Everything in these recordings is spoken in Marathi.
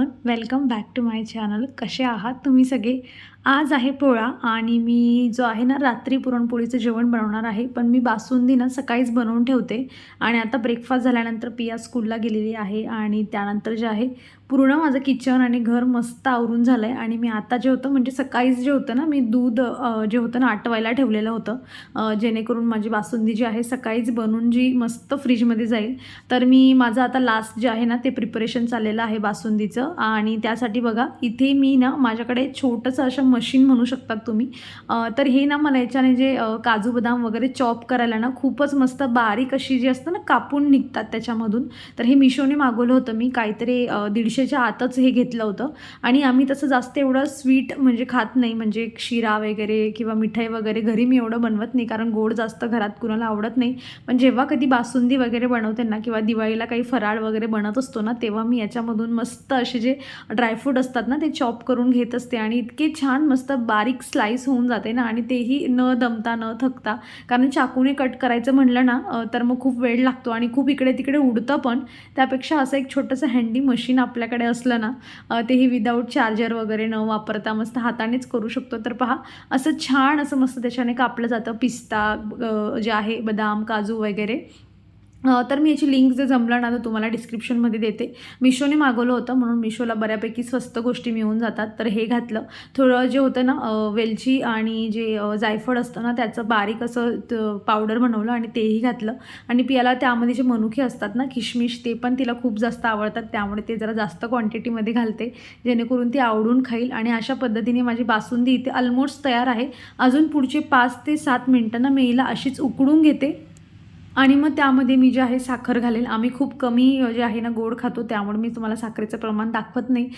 Everyone, welcome back to my channel. कसे आहात तुम्ही सगळे? आज आहे पोळा आणि मी जो आहे ना रात्री पुरणपोळीचं जेवण बनवणार आहे. पण मी बासुंदी ना सकाळीच बनवून ठेवते आणि आता ब्रेकफास्ट झाल्यानंतर पिया स्कूलला गेलेली आहे आणि त्यानंतर जे आहे पूर्ण माझं किचन आणि घर मस्त आवरून झालं आहे. आणि मी आता जे होतं म्हणजे सकाळीच जे होतं ना मी दूध जे होतं ना आटवायला ठेवलेलं होतं, जेणेकरून माझी बासुंदी जी आहे सकाळीच बनून जी मस्त फ्रीजमध्ये जाईल. तर मी माझं आता लास्ट जे आहे ना ते प्रिपरेशन चाललेलं आहे बासुंदीचं. आणि त्यासाठी बघा इथे मी ना माझ्याकडे छोटंसं असं मशीन म्हणू शकतात तुम्ही. तर हे ना मला याच्याने जे काजू बदाम वगैरे चॉप करायला ना खूपच मस्त बारीक अशी जी असतं ना कापून निघतात त्याच्यामधून. तर हे मिशोने मागवलं होतं मी काहीतरी 150च्या आतच हे घेतलं होतं. आणि आम्ही तसं जास्त एवढं स्वीट म्हणजे खात नाही, म्हणजे शिरा वगैरे किंवा मिठाई वगैरे घरी मी एवढं बनवत नाही, कारण गोड जास्त घरात कुणाला आवडत नाही. पण जेव्हा कधी बासुंदी वगैरे बनवते ना किंवा दिवाळीला काही फराळ वगैरे बनत असतो ना, तेव्हा मी याच्यामधून मस्त असे जे ड्रायफ्रूट असतात ना ते चॉप करून घेत असते. आणि इतके छान मस्त बारीक स्लाईस होऊन जाते ना, आणि तेही न दमता न थकता. कारण चाकूने कट करायचं म्हणलं ना तर मग खूप वेळ लागतो आणि खूप इकडे तिकडे उडतं पण. त्यापेक्षा असं एक छोटंसं हँडी मशीन आपल्याकडे असलं ना, तेही विदाऊट चार्जर वगैरे न वापरता मस्त हातानेच करू शकतो. तर पहा असं छान असं मस्त त्याच्याने कापलं जातं पिस्ता जे आहे बदाम काजू वगैरे. तर मी याची लिंक जर जमलं ना तर तुम्हाला डिस्क्रिप्शनमध्ये देते. मिशोने मागवलं होतं म्हणून मिशोला बऱ्यापैकी स्वस्त गोष्टी मिळून जातात. तर हे घातलं थोडं जे होतं ना वेलची आणि जे जायफळ असतं ना त्याचं बारीक असं पावडर बनवलं आणि तेही घातलं. आणि पियाला त्यामध्ये जे मनुके असतात ना किशमिश ते पण तिला खूप जास्त आवडतात, त्यामुळे ते जरा जास्त क्वांटिटीमध्ये घालते जेणेकरून ती आवडून खाईल. आणि अशा पद्धतीने माझी बासुंदी इथे ऑलमोस्ट तयार आहे. अजून पुढचे 5 ते 7 मिनटं ना मी हिला अशीच उकळून घेते आणि मग त्यामध्ये मी जे आहे साखर घालेल. आम्ही खूप कमी जे आहे ना गोड खातो, त्यामुळे मी तुम्हाला साखरेचं प्रमाण दाखवत नाही.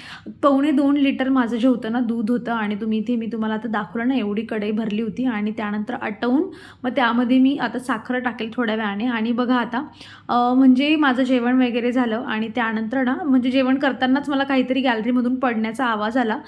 2.25 लिटर माझं जे होतं ना दूध होतं आणि मी तुम्हाला आता दाखवलं ना एवढी कढई भरली होती. आणि त्यानंतर आटवून मग त्यामध्ये मी आता साखर टाकेल थोड्या वेळाने. आणि बघा आता म्हणजे माझं जेवण वगैरे झालं आणि त्यानंतर ना म्हणजे जेवण करतानाच मला काहीतरी गॅलरीमधून पडण्याचा आवाज आला.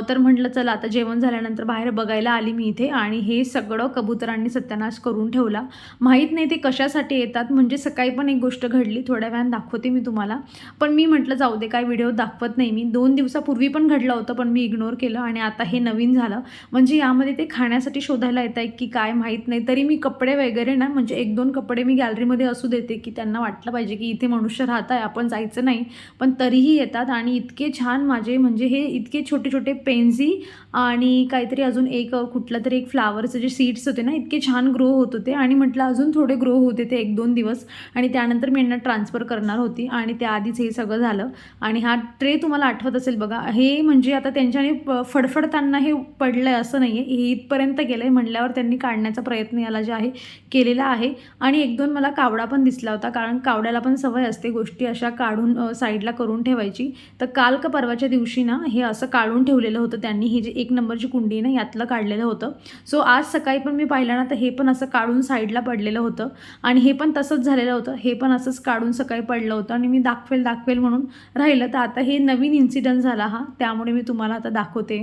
तर म्हटलं चला आता जेवण झाल्यानंतर बाहेर बघायला आली मी इथे आणि हे सगळं कबुतरांनी सत्यानाश करून ठेवला. माहीत नाही ते कशासाठी येतात. म्हणजे सकाळी पण एक गोष्ट घडली, थोड्या वेळाने दाखवते मी तुम्हाला. पण मी म्हटलं जाऊ दे काय व्हिडिओ दाखवत नाही मी. 2 दिवसापूर्वी पण घडलं होतं पण मी इग्नोर केलं आणि आता हे नवीन झालं. म्हणजे यामध्ये ते खाण्यासाठी शोधायला येत आहे की काय माहीत नाही. तरी मी कपडे वगैरे ना म्हणजे 1-2 कपडे मी गॅलरीमध्ये असू देते की त्यांना वाटलं पाहिजे की इथे मनुष्य राहत आहे, आपण जायचं नाही. पण तरीही येतात आणि इतके छान माझे म्हणजे हे इतके छोटे छोटे पेन्झी आणि काहीतरी अजून एक कुठलं तरी एक फ्लावरचं जे सीड्स होते ना इतके छान ग्रो होत होते. आणि म्हटलं अजून थोडे ग्रो होते ते 1-2 दिवस आणि त्यानंतर मी यांना ट्रान्सफर करणार होती. आणि त्याआधीच हे सगळं झालं. आणि हा ट्रे तुम्हाला आठवत असेल बघा, हे म्हणजे आता त्यांच्याने फडफडताना हे पडलं आहे असं नाही आहे, हे इथपर्यंत गेलं आहे म्हटल्यावर त्यांनी काढण्याचा प्रयत्न याला जे आहे केलेला आहे. आणि 1-2 मला कावडा पण दिसला होता, कारण कावड्याला पण सवय असते गोष्टी अशा काढून साईडला करून ठेवायची. तर काल का परवाच्या दिवशी ना हे असं काढून ठेवलेलं होतं त्यांनी. हे जे 1 नंबरची कुंडी ना यातलं काढलेलं होतं. सो आज सकाळी पण मी पाहिलं ना तर हे पण असं काढून साईडला पडलेलं होतं. आणि हे पण तसंच झालेलं होतं, हे पण असंच काढून सकाळी पडलं होतं आणि मी दाखवेल म्हणून राहिलं. तर आता हे नवीन इन्सिडंट झाला हा, त्यामुळे मी तुम्हाला आता दाखवते.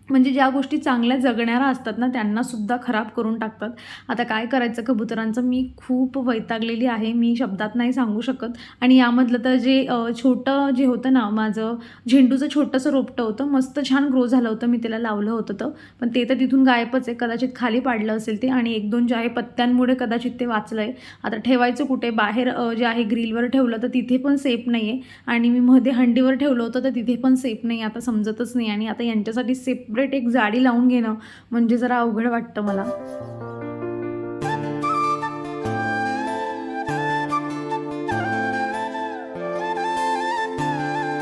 म्हणजे ज्या गोष्टी चांगल्या जगणाऱ्या असतात ना त्यांनासुद्धा खराब करून टाकतात. आता काय करायचं कबुतरांचं, मी खूप वैतागलेली आहे, मी शब्दात नाही सांगू शकत. आणि यामधलं तर जे छोटं जे होतं ना माझं झेंडूचं छोटंसं रोपटं होतं, मस्त छान ग्रो झालं होतं, मी त्याला लावलं होतं तर. पण ते तर तिथून गायबच आहे, कदाचित खाली पाडलं असेल ते. आणि 1-2 जे आहे पत्त्यांमुळे कदाचित ते वाचलं आहे. आता ठेवायचं कुठे, बाहेर जे आहे ग्रिलवर ठेवलं तर तिथे पण सेफ नाही आहे. आणि मी मध्ये हंडीवर ठेवलं होतं तर तिथे पण सेफ नाही, आता समजतच नाही. आणि आता यांच्यासाठी सेपरेट एक जाडी लावून घेणं म्हणजे जरा अवघड वाटतं मला.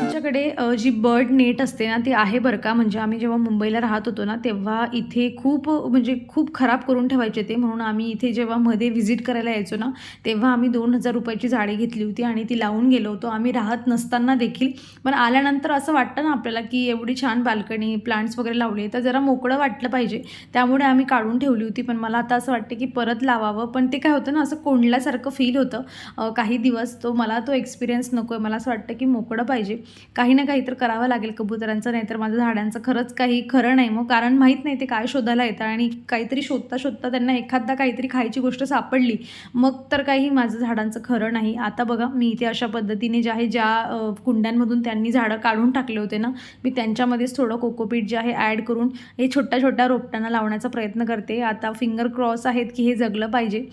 आमच्याकडे जी बर्ड नेट असते ना ती आहे बरं का. म्हणजे आम्ही जेव्हा मुंबईला राहत होतो ना तेव्हा इथे खूप म्हणजे खूप खराब करून ठेवायचे ते. म्हणून आम्ही इथे जेव्हा मध्ये व्हिजिट करायला यायचो ना तेव्हा आम्ही 2,000 रुपयाची जाळी घेतली होती आणि ती लावून गेलो होतो आम्ही राहत नसताना देखील. पण आल्यानंतर असं वाटतं ना आपल्याला की एवढी छान बाल्कनी प्लांट्स वगैरे लावले तर जरा मोकळं वाटलं पाहिजे, त्यामुळे आम्ही काढून ठेवली होती. पण मला आता असं वाटतं की परत लावावं, पण ते काय होतं ना असं कोंडल्यासारखं फील होतं काही दिवस. मला तो एक्सपिरियन्स नको आहे, मला असं वाटतं की मोकळं पाहिजे. काही ना काही तर करावं लागेल कबुतरांचं, नाहीतर माझ्या झाडांचं खरंच काही खरं नाही मग. कारण माहीत नाही ते काय शोधायला येतात आणि काहीतरी शोधता शोधता त्यांना एखादा काहीतरी खायची गोष्ट सापडली मग तर काही माझं झाडांचं खरं नाही. आता बघा मी इथे अशा पद्धतीने जे आहे ज्या कुंड्यांमधून त्यांनी झाडं काढून टाकले होते ना, मी त्यांच्यामध्येच थोडं कोकोपीट जे आहे ॲड करून हे छोट्या छोट्या रोपट्यांना लावण्याचा प्रयत्न करते. आता फिंगर क्रॉस आहेत की हे जगलं पाहिजे.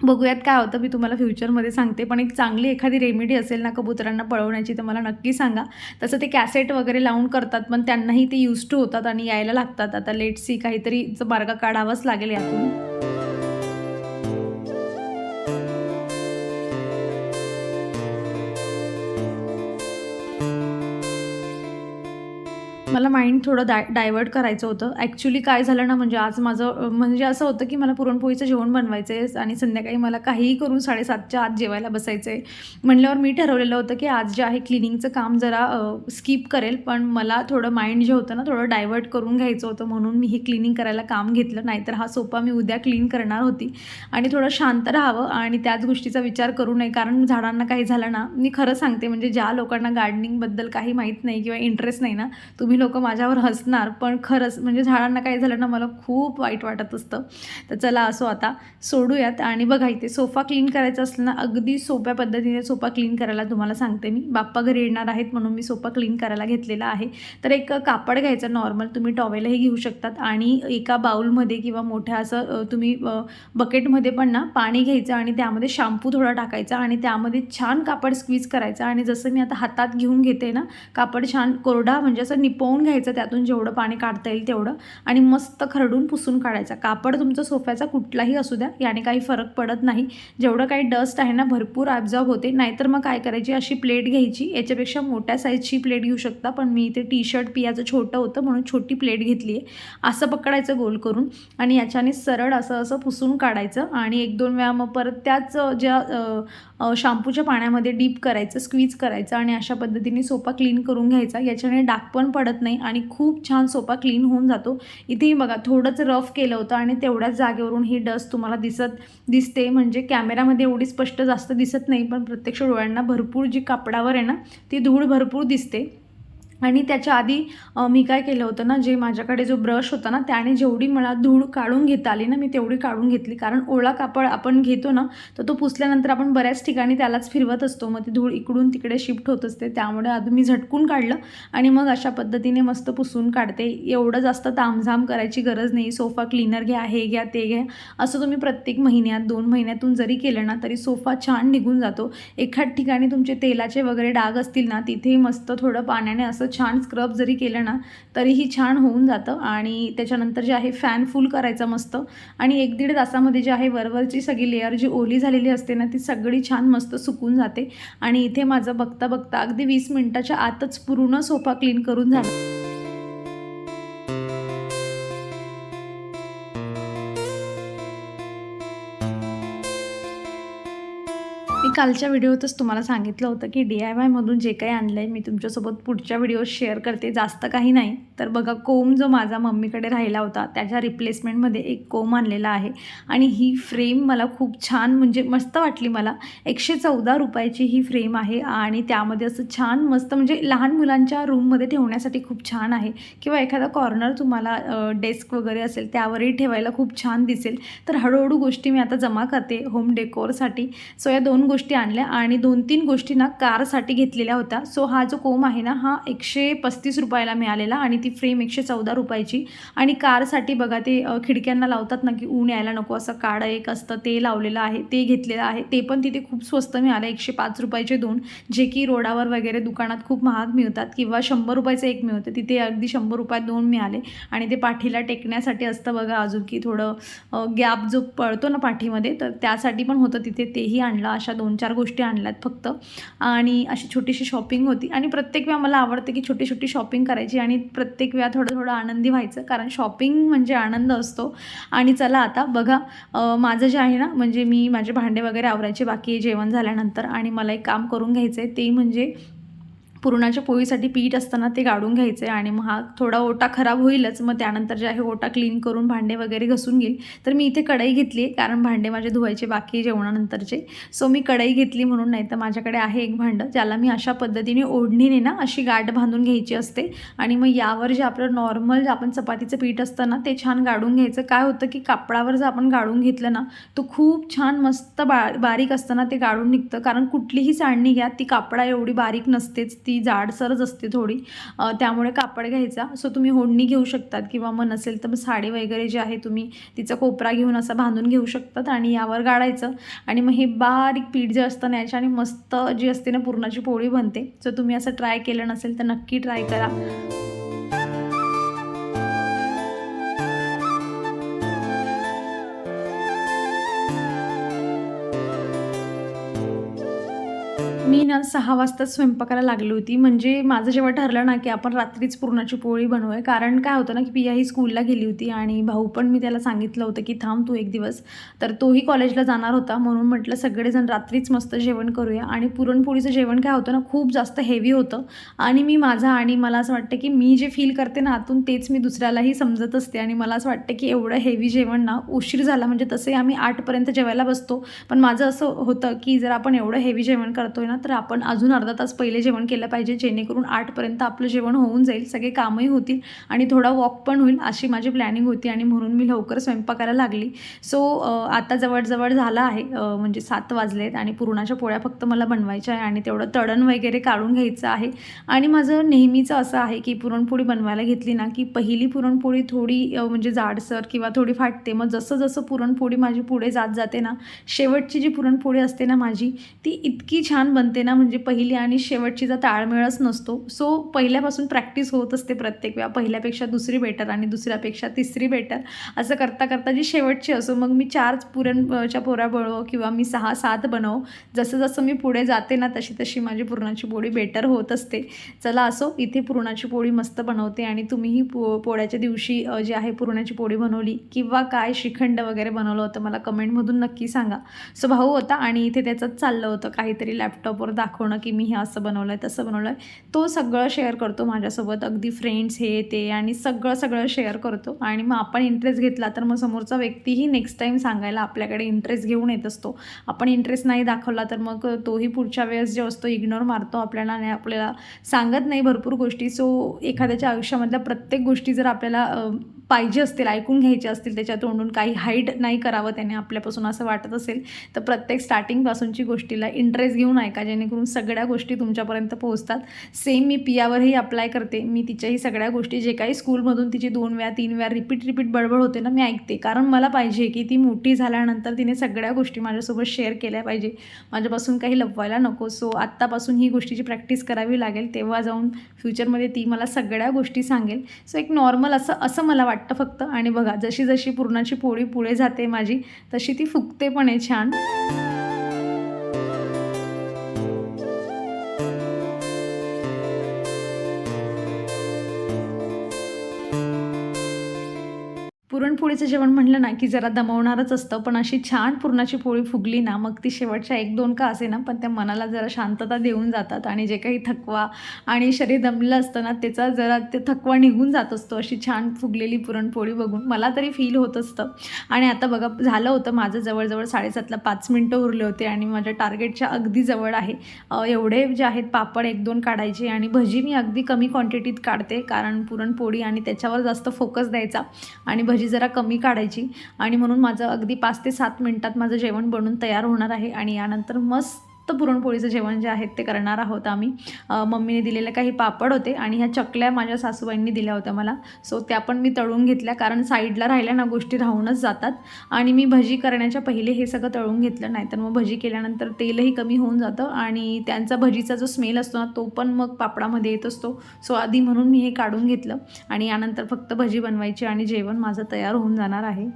बघूयात काय होतं, मी तुम्हाला फ्युचरमध्ये सांगते. पण एक चांगली एखादी रेमेडी असेल ना कबुतरांना पळवण्याची तर मला नक्की सांगा. तसं ते कॅसेट वगैरे लावून करतात पण त्यांनाही ते यूज टू होतात आणि यायला लागतात. आता लेट्स सी काहीतरी मार्ग काढावाच लागेल यातून. मला माइंड थोडं डायव्हर्ट करायचं होतं. ॲक्च्युली काय झालं ना, म्हणजे आज माझं म्हणजे असं होतं की मला पुरणपोळीचं जेवण बनवायचं आहे आणि संध्याकाळी मला काहीही करून 7:30च्या आत जेवायला बसायचं आहे. म्हटल्यावर मी ठरवलेलं होतं की आज जे आहे क्लिनिंगचं काम जरा स्किप करेल, पण मला थोडं माइंड जे होतं ना थोडं डायव्हर्ट करून घ्यायचं होतं म्हणून मी हे क्लिनिंग करायला काम घेतलं. नाहीतर हा सोफा मी उद्या क्लीन करणार होती आणि थोडं शांत राहावं आणि त्याच गोष्टीचा विचार करू नये. कारण झाडांना काही झालं ना, मी खरं सांगते म्हणजे ज्या लोकांना गार्डनिंगबद्दल काही माहीत नाही किंवा इंटरेस्ट नाही ना, तुम्ही लोक माझ्यावर हसणार, पण खरंच म्हणजे झाडांना काही झालं ना मला खूप वाईट वाटत असतं. तर चला असो आता सोडूयात. आणि बघा इथे सोफा क्लीन करायचा असलं ना, अगदी सोप्या पद्धतीने सोफा क्लीन करायला तुम्हाला सांगते मी. बाप्पा घरी येणार आहेत म्हणून मी सोफा क्लीन करायला घेतलेला आहे. तर एक कापड घ्यायचं नॉर्मल, तुम्ही टॉवेलही घेऊ शकतात आणि एका बाउलमध्ये किंवा मोठ्या असं तुम्ही बकेटमध्ये पण ना पाणी घ्यायचं आणि त्यामध्ये शॅम्पू थोडा टाकायचा आणि त्यामध्ये छान कापड स्क्वीज करायचं आणि जसं मी आता हातात घेऊन घेते ना, कापड छान कोरडा म्हणजे असं निपवून घ्यायचं त्यातून जेवढं पाणी काढता येईल तेवढं आणि मस्त खरडून पुसून काढायचा. कापड तुमचं सोफ्याचा कुठलाही असू द्या, याने काही फरक पडत नाही. जेवढं काही डस्ट आहे ना भरपूर ॲब्झॉर्ब होते. नाहीतर मग काय करायची, अशी प्लेट घ्यायची, याच्यापेक्षा मोठ्या साईजची प्लेट घेऊ शकता, पण मी इथे टी शर्ट पियाचं छोटं होतं म्हणून छोटी प्लेट घेतली आहे. असं पकडायचं गोल करून आणि याच्याने सरळ असं असं पुसून काढायचं आणि 1-2 वेळा मग परत त्याच ज्या शॅम्पूच्या पाण्यामध्ये डीप करायचं, स्क्वीज करायचं आणि अशा पद्धतीने सोफा क्लीन करून घ्यायचा. याच्याने डाग पण पडत नाही आणि खूप छान सोफा क्लीन होऊन जातो. इथेही बघा थोडंच रफ केलं होतं आणि तेवढ्याच जागेवरून ही डस्ट तुम्हाला दिसते. म्हणजे कॅमेरामध्ये एवढी स्पष्ट जास्त दिसत नाही, पण प्रत्यक्ष डोळ्यांना भरपूर जी कापडावर आहे ना ती धूळ भरपूर दिसते. आणि त्याच्या आधी मी काय केलं होतं ना, जे माझ्याकडे जो ब्रश होता ना त्याने जेवढी मला धूळ काढून घेता आली ना मी तेवढी काढून घेतली. कारण ओला कापड आपण घेतो ना तर तो पुसल्यानंतर आपण बऱ्याच ठिकाणी त्यालाच फिरवत असतो, मग ती धूळ इकडून तिकडे शिफ्ट होत असते. त्यामुळे आधी मी झटकून काढलं आणि मग अशा पद्धतीने मस्त पुसून काढते. एवढं जास्त तामझाम करायची गरज नाही. सोफा क्लीनर घ्या, हे घ्या, ते घ्या, असं तुम्ही प्रत्येक महिन्यात 2 महिन्यातून जरी केलं ना तरी सोफा छान निघून जातो. एखाद ठिकाणी तुमचे तेलाचे वगैरे डाग असतील ना तिथे मस्त थोडं पाण्याने असं छान स्क्रब जरी केलं ना तरीही छान होऊन जातं. आणि त्याच्यानंतर जे आहे फॅन फुल करायचा मस्त आणि 1-1.5 तासामध्ये जे आहे वरवरची सगळी लेअर जी ओली झालेली असते ना ती सगळी छान मस्त सुकून जाते. आणि इथे माझं बघता बघता अगदी 20 मिनिटाच्या आतच पूर्ण सोफा क्लीन करून झाला. मी कालच्या व्हिडिओतच तुम्हाला सांगितलं होतं की DIYमधून जे काही आणलं आहे मी तुमच्यासोबत पुढच्या व्हिडिओत शेअर करते, जास्त काही नाही. तर बघा कोम जो माझा मम्मीकडे राहिला होता त्याच्या रिप्लेसमेंटमध्ये एक कोम आणलेला आहे आणि ही फ्रेम मला खूप छान म्हणजे मस्त वाटली मला. 114 रुपयाची ही फ्रेम आहे आणि त्यामध्ये असं छान मस्त म्हणजे लहान मुलांच्या रूममध्ये ठेवण्यासाठी खूप छान आहे किंवा एखादा कॉर्नर तुम्हाला डेस्क वगैरे असेल त्यावरही ठेवायला खूप छान दिसेल. तर हळूहळू गोष्टी मी आता जमा करते होम डेकोरसाठी. सो या 2 गोष्टी आणल्या आणि 2-3 गोष्टी ना कारसाठी घेतलेल्या होत्या. सो हा जो कोम आहे ना हा 135 रुपयाला मिळालेला आणि ती फ्रेम 114 रुपयाची. आणि कारसाठी बघा ते खिडक्यांना लावतात ना की ऊन यायला नको असं काळं एक असतं ते लावलेलं आहे, ते घेतलेलं आहे. ते पण तिथे खूप स्वस्त मिळालं, 105 रुपयाचे 2, जे की रोडावर वगैरे दुकानात खूप महाग मिळतात किंवा 100 रुपयाचं एक मिळतं, तिथे अगदी 100 रुपयात 2 मिळाले. आणि ते पाठीला टेकण्यासाठी असतं बघा अजून की थोडं गॅप जो पळतो ना पाठीमध्ये तर त्यासाठी पण होतं तिथे, तेही आणलं. अशा 2-4 गोष्टी आणल्यात फक्त आणि अशी छोटीशी शॉपिंग होती. आणि प्रत्येक वेळा मला आवडते की छोटी छोटी शॉपिंग करायची आणि प्रत्येक वेळा थोडं थोडं आनंदी व्हायचं, कारण शॉपिंग म्हणजे आनंद असतो. आणि चला आता बघा माझं जे आहे ना म्हणजे मी माझे भांडे वगैरे आवरायचे बाकी जेवण झाल्यानंतर आणि मला एक काम करून घ्यायचं आहे ते म्हणजे पुरणाच्या पोळीसाठी पीठ असताना ते काढून घ्यायचं आहे आणि मग हा थोडा ओटा खराब होईलच, मग त्यानंतर जे आहे ओटा क्लीन करून भांडे वगैरे घसून घेईल. तर मी इथे कढई घेतली आहे कारण भांडे माझे धुवायचे बाकी जेवणानंतरचे. सो मी कढई घेतली म्हणून, नाही तर माझ्याकडे आहे एक भांडं ज्याला मी अशा पद्धतीने ओढणीने ना अशी गाठ बांधून घ्यायची असते आणि मग यावर जे आपलं नॉर्मल आपण चपातीचं पीठ असतं ना ते छान गाळून घ्यायचं. काय होतं की कापडावर जर आपण गाळून घेतलं ना तो खूप छान मस्त बारीक असताना ते गाळून निघतं. कारण कुठलीही चाळणी घ्या ती कापडा एवढी बारीक नसतेच, ती जाडसरच असते थोडी, त्यामुळे कापड घ्यायचा. सो तुम्ही ओढणी घेऊ शकतात किंवा मग नसेल तर मग साडी वगैरे जे आहे तुम्ही तिचा कोपरा घेऊन असं बांधून घेऊ शकतात आणि यावर गाळायचं आणि मग हे बारीक पीठ जे असतं ना याच्याने मस्त जी असते ना पुरणाची पोळी बनते. सो तुम्ही असं ट्राय केलं नसेल तर नक्की ट्राय करा. मी ना 6 वाजता स्वयंपाकाला लागली होती. म्हणजे माझं जेव्हा ठरलं ना की आपण रात्रीच पुरणाची पोळी बनवूया, कारण काय होतं ना की पिया ही स्कूलला गेली होती आणि भाऊ पण मी त्याला सांगितलं होतं की थांब तू एक दिवस, तर तोही कॉलेजला जाणार होता. म्हणून म्हटलं सगळेजण रात्रीच मस्त जेवण करूया. आणि पुरणपोळीचं जेवण काय होतं ना खूप जास्त हेवी होतं आणि मला असं वाटतं की मी जे फील करते ना आतून तेच मी दुसऱ्यालाही समजत असते. आणि मला असं वाटतं की एवढं हेवी जेवण ना उशीर झाला, म्हणजे तसे आम्ही 8पर्यंत जेवायला बसतो, पण माझं असं होतं की जर आपण एवढं हेवी जेवण करतोय ना तर आपण अजून अर्धा तास पहिले जेवण केलं पाहिजे, जेणेकरून 8पर्यंत आपलं जेवण होऊन जाईल, सगळे कामही होतील आणि थोडा वॉक पण होईल, अशी माझी प्लॅनिंग होती. आणि म्हणून मी लवकर स्वयंपाकाला लागली. सो आता जवळजवळ झालं आहे, म्हणजे 7 वाजलेत आणि पुरणाच्या पोळ्या फक्त मला बनवायच्या आहे आणि तेवढं तळण वगैरे काढून घ्यायचं आहे. आणि माझं नेहमीचं असं आहे की पुरणपोळी बनवायला घेतली ना की पहिली पुरणपोळी थोडी म्हणजे जाडसर किंवा थोडी फाटते. मग जसं जसं पुरणपोळी माझी पुढे जात जाते ना, शेवटची जी पुरणपोळी असते ना माझी, ती इतकी छान बनते ना, म्हणजे पहिली आणि शेवटचीचा ताळमेळच नसतो. सो पहिल्यापासून प्रॅक्टिस होत असते प्रत्येक वेळा, पहिल्यापेक्षा दुसरी बेटर आणि दुसऱ्यापेक्षा तिसरी बेटर, असं करता करता जी शेवटची असो, मग मी 4 पुरणच्या पोळ्या बनवो किंवा मी 6-7 बनवो, जसं जसं मी पुढे जाते ना तशी तशी माझी पुरणाची पोळी बेटर होत असते. चला असो, इथे पुरणाची पोळी मस्त बनवते आणि तुम्हीही पोळ्याच्या दिवशी जी आहे पुरणाची पोळी बनवली किंवा काय श्रीखंड वगैरे बनवलं होतं मला कमेंटमधून नक्की सांगा. सो भाऊ होता आणि इथे त्याचंच चाललं होतं काहीतरी लॅपटॉपवर दाखवणं की मी हे असं बनवलं आहे तसं बनवलं आहे. तो सगळं शेअर करतो माझ्यासोबत, अगदी फ्रेंड्स हे ते आणि सगळं शेअर करतो. आणि मग आपण इंटरेस्ट घेतला तर मग समोरचा व्यक्तीही नेक्स्ट टाईम सांगायला आपल्याकडे इंटरेस्ट घेऊन येत असतो. आपण इंटरेस्ट नाही दाखवला तर मग तोही पुढच्या वेळेस जो असतो इग्नोर मारतो आपल्याला आणि आपल्याला सांगत नाही भरपूर गोष्टी. सो एखाद्याच्या आयुष्यामधल्या प्रत्येक गोष्टी जर आपल्याला पाहिजे असतील, ऐकून घ्यायचे असतील, त्याच्या तोंडून काही हाईड नाही करावं त्याने आपल्यापासून असं वाटत असेल तर प्रत्येक स्टार्टिंगपासूनची गोष्टीला इंटरेस्ट घेऊन ऐका, जेणेकरून सगळ्या गोष्टी तुमच्यापर्यंत पोहोचतात. सेम मी पियावरही अप्लाय करते. मी तिच्याही सगळ्या गोष्टी जे काही स्कूलमधून तिची 2 वेळा 3 वेळा रिपीट बडबड होते ना, मी ऐकते, कारण मला पाहिजे की ती मोठी झाल्यानंतर तिने सगळ्या गोष्टी माझ्यासोबत शेअर केल्या पाहिजे, माझ्यापासून काही लपवायला नको. सो आत्तापासून ही गोष्टीची प्रॅक्टिस करावी लागेल, तेव्हा जाऊन फ्युचरमध्ये ती मला सगळ्या गोष्टी सांगेल. सो एक नॉर्मल असं मला वाटतं फक्त. आणि बघा जशी जशी पुरणाची पोळी पुढे जाते माझी तशी ती फुगते पण आहे छान. पुरणपोळीचं जेवण म्हटलं ना की जरा दमवणारच असतं, पण अशी छान पुरणाची पोळी फुगली ना मग ती शेवटच्या 1-2 का असे ना पण त्या मनाला जरा शांतता देऊन जातात आणि जे काही थकवा आणि शरीर दमलेलं असतं ना त्याचा जरा ते थकवा निघून जात असतो अशी छान फुगलेली पुरणपोळी बघून, मला तरी फील होत असतं. आणि आता बघा झालं होतं माझं जवळजवळ 7:30ला 5 मिनटं उरले होते आणि माझ्या टार्गेटच्या अगदी जवळ आहे. एवढे जे आहेत पापड 1-2 काढायचे आणि भजी मी अगदी कमी क्वांटिटीत काढते, कारण पुरणपोळी आणि त्याच्यावर जास्त फोकस द्यायचा आणि भजी जरा कमी काढायची. आणि म्हणून माझं अगदी 5 ते 7 मिनटात माझं जेवण बनून तयार होणार आहे. आणि यानंतर मस्त पुरणपोळीचं जेवण जे आहे ते करणार आहोत आम्ही. मम्मीने दिलेले काही पापड होते आणि ह्या चकल्या माझ्या सासूबाईंनी दिल्या होत्या मला, सो त्या पण मी तळून घेतल्या, कारण साईडला राहिल्या ना गोष्टी राहूनच जातात. आणि मी भजी करण्याच्या पहिले हे सगळं तळून घेतलं, नाहीतर मग भजी केल्यानंतर तेलही कमी होऊन जातं आणि त्यांचा भजीचा जो स्मेल असतो ना तो पण मग पापडामध्ये येत असतो. सो आधी म्हणून मी हे काढून घेतलं आणि यानंतर फक्त भजी बनवायची आणि जेवण माझं तयार होऊन जाणार आहे.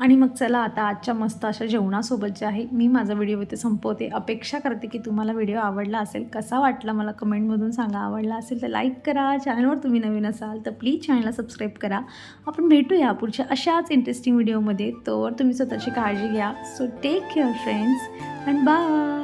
आणि मग चला आता आजच्या मस्त अशा जेवणासोबत जे आहे मी माझा व्हिडिओ इथे संपवते. अपेक्षा करते की तुम्हाला व्हिडिओ आवडला असेल, कसा वाटला मला कमेंटमधून सांगा. आवडला असेल तर लाईक करा, चॅनलवर तुम्ही नवीन असाल तर प्लीज चॅनलला सबस्क्राईब करा. आपण भेटूया पुढच्या अशाच इंटरेस्टिंग व्हिडिओमध्ये. तोवर तुम्ही स्वतःची काळजी घ्या. So take care friends and bye.